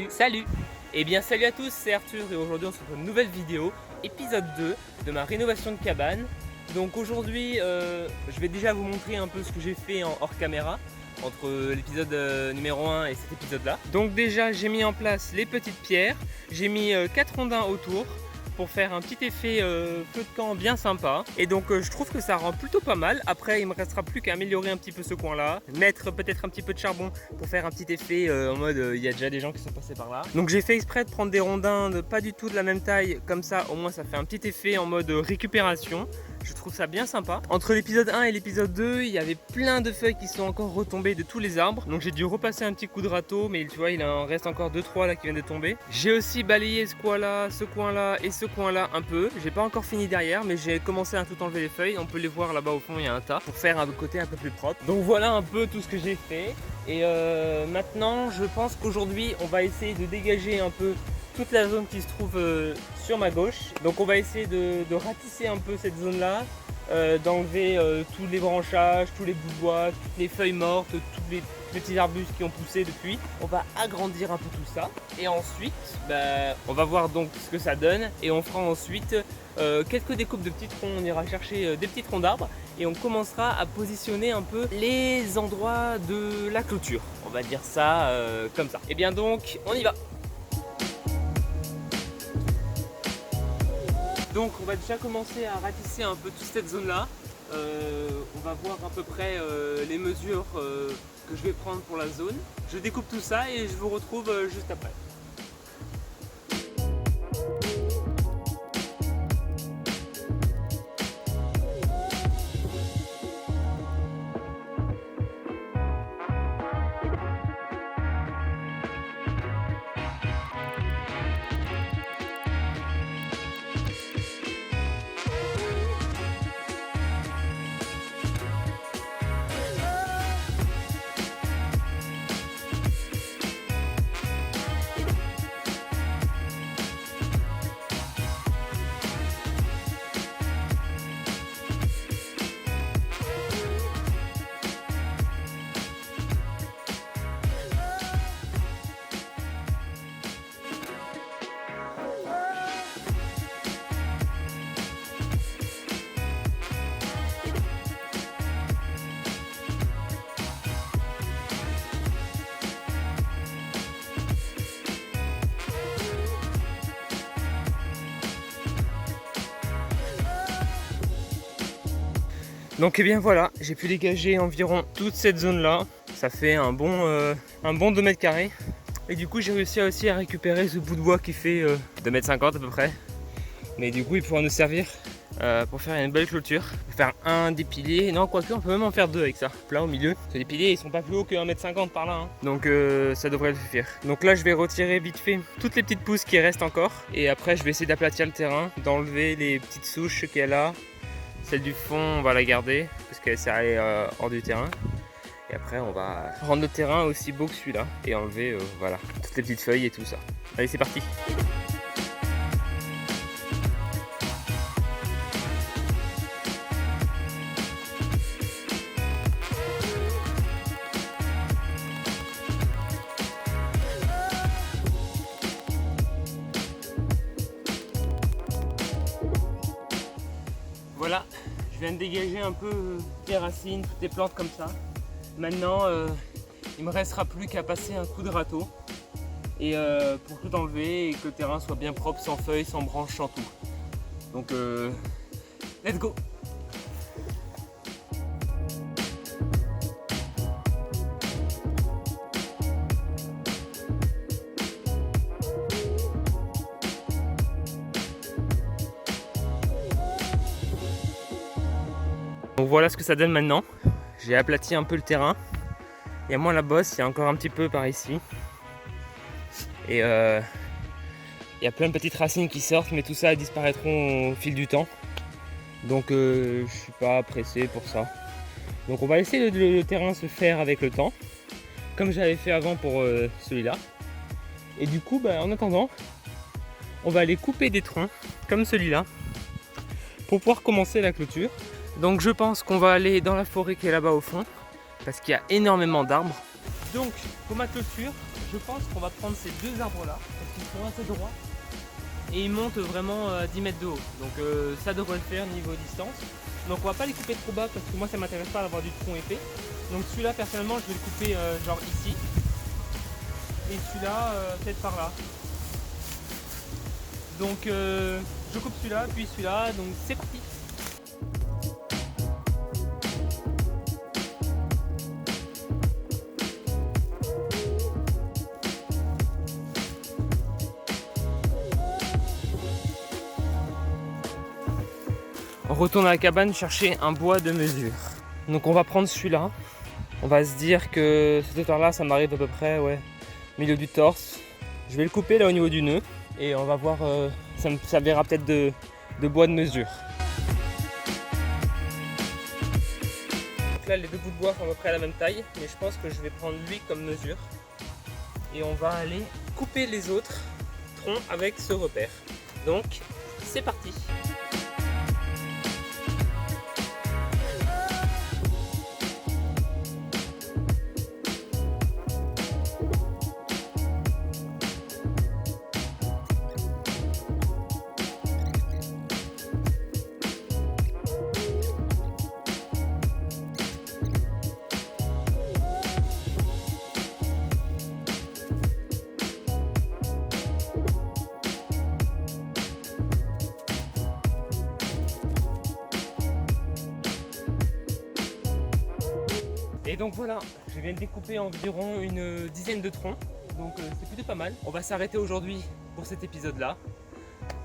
Salut. Eh bien salut à tous, c'est Arthur et aujourd'hui on se retrouve pour une nouvelle vidéo, épisode 2 de ma rénovation de cabane. Donc aujourd'hui je vais déjà vous montrer un peu ce que j'ai fait en hors caméra entre l'épisode numéro 1 et cet épisode là. Donc déjà j'ai mis en place les petites pierres, j'ai mis 4 rondins autour pour faire un petit effet feu de camp bien sympa. Et donc je trouve que ça rend plutôt pas mal. Après il me restera plus qu'à améliorer un petit peu ce coin là, mettre peut-être un petit peu de charbon pour faire un petit effet en mode il y a déjà des gens qui sont passés par là. Donc j'ai fait exprès de prendre des rondins pas du tout de la même taille, comme ça au moins ça fait un petit effet en mode récupération. Je trouve ça bien sympa. Entre l'épisode 1 et l'épisode 2, il y avait plein de feuilles qui sont encore retombées de tous les arbres. Donc j'ai dû repasser un petit coup de râteau, mais tu vois, il en reste encore 2-3 là qui viennent de tomber. J'ai aussi balayé ce coin-là et ce coin-là un peu. J'ai pas encore fini derrière, mais j'ai commencé à tout enlever les feuilles. On peut les voir là-bas au fond, il y a un tas pour faire un côté un peu plus propre. Donc voilà un peu tout ce que j'ai fait. Et maintenant, je pense qu'aujourd'hui, on va essayer de dégager un peu toute la zone qui se trouve sur ma gauche. Donc on va essayer de ratisser un peu cette zone là, d'enlever tous les branchages, tous les bouts de bois, toutes les feuilles mortes, tous les petits arbustes qui ont poussé depuis. On va agrandir un peu tout ça et ensuite on va voir donc ce que ça donne et on fera ensuite quelques découpes de petits troncs. On ira chercher des petits troncs d'arbres et on commencera à positionner un peu les endroits de la clôture, on va dire ça comme ça. Et bien donc on y va. Donc on va déjà commencer à ratisser un peu toute cette zone là. On va voir à peu près les mesures que je vais prendre pour la zone. Je découpe tout ça et je vous retrouve juste après. Donc et bien voilà, j'ai pu dégager environ toute cette zone là. Ça fait un bon 2 mètres carrés. Et du coup j'ai réussi aussi à récupérer ce bout de bois qui fait 2,50 m à peu près. Mais du coup il pourra nous servir pour faire une belle clôture. Faire un des piliers, non quoique on peut même en faire 2 avec ça. Là au milieu, les piliers ils sont pas plus hauts que 1,50 m par là hein. Donc ça devrait le suffire. Donc là je vais retirer vite fait toutes les petites pousses qui restent encore. Et après je vais essayer d'aplatir le terrain, d'enlever les petites souches qu'il y a là. Celle du fond, on va la garder parce qu'elle s'est allée hors du terrain. Et après, on va rendre le terrain aussi beau que celui-là et enlever voilà, toutes les petites feuilles et tout ça. Allez, c'est parti! Voilà, je viens de dégager un peu les racines, toutes les plantes comme ça. Maintenant, il me restera plus qu'à passer un coup de râteau et pour tout enlever et que le terrain soit bien propre, sans feuilles, sans branches, sans tout. Donc, let's go! Donc voilà ce que ça donne maintenant. J'ai aplati un peu le terrain. Il y a moins la bosse, il y a encore un petit peu par ici. Et il y a plein de petites racines qui sortent, mais tout ça disparaîtront au fil du temps. Donc je suis pas pressé pour ça. Donc on va laisser le terrain se faire avec le temps, comme j'avais fait avant pour celui-là. Et du coup, en attendant, on va aller couper des troncs comme celui-là pour pouvoir commencer la clôture. Donc je pense qu'on va aller dans la forêt qui est là-bas au fond, parce qu'il y a énormément d'arbres. Donc pour ma clôture, je pense qu'on va prendre ces deux arbres là, parce qu'ils sont assez droits et ils montent vraiment à 10 mètres de haut. Donc ça devrait le faire niveau distance. Donc on va pas les couper trop bas parce que moi ça m'intéresse pas d'avoir du tronc épais. Donc celui-là personnellement je vais le couper genre ici. Et celui-là peut-être par là. Donc je coupe celui-là puis celui-là, donc c'est parti. On retourne à la cabane chercher un bois de mesure. Donc on va prendre celui-là. On va se dire que cette hauteur-là, ça m'arrive à peu près, ouais, milieu du torse. Je vais le couper là au niveau du nœud et on va voir, ça me servira peut-être de bois de mesure. Donc là, les deux bouts de bois sont à peu près à la même taille, mais je pense que je vais prendre lui comme mesure. Et on va aller couper les autres troncs avec ce repère. Donc, c'est parti! Et donc voilà, je viens de découper environ une dizaine de troncs, donc c'est plutôt pas mal. On va s'arrêter aujourd'hui pour cet épisode-là.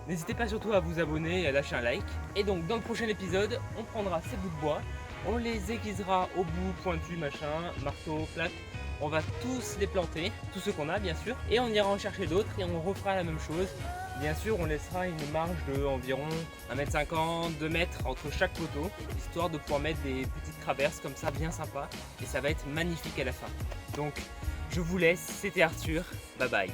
N'hésitez pas surtout à vous abonner et à lâcher un like. Et donc dans le prochain épisode, on prendra ces bouts de bois, on les aiguisera au bout, pointu, machin, marteau, flaque. On va tous les planter, tous ceux qu'on a bien sûr, et on ira en chercher d'autres et on refera la même chose. Bien sûr, on laissera une marge de environ 1,50 m, 2 mètres entre chaque poteau, histoire de pouvoir mettre des petites traverses comme ça, bien sympa, et ça va être magnifique à la fin. Donc, je vous laisse, c'était Arthur, bye bye.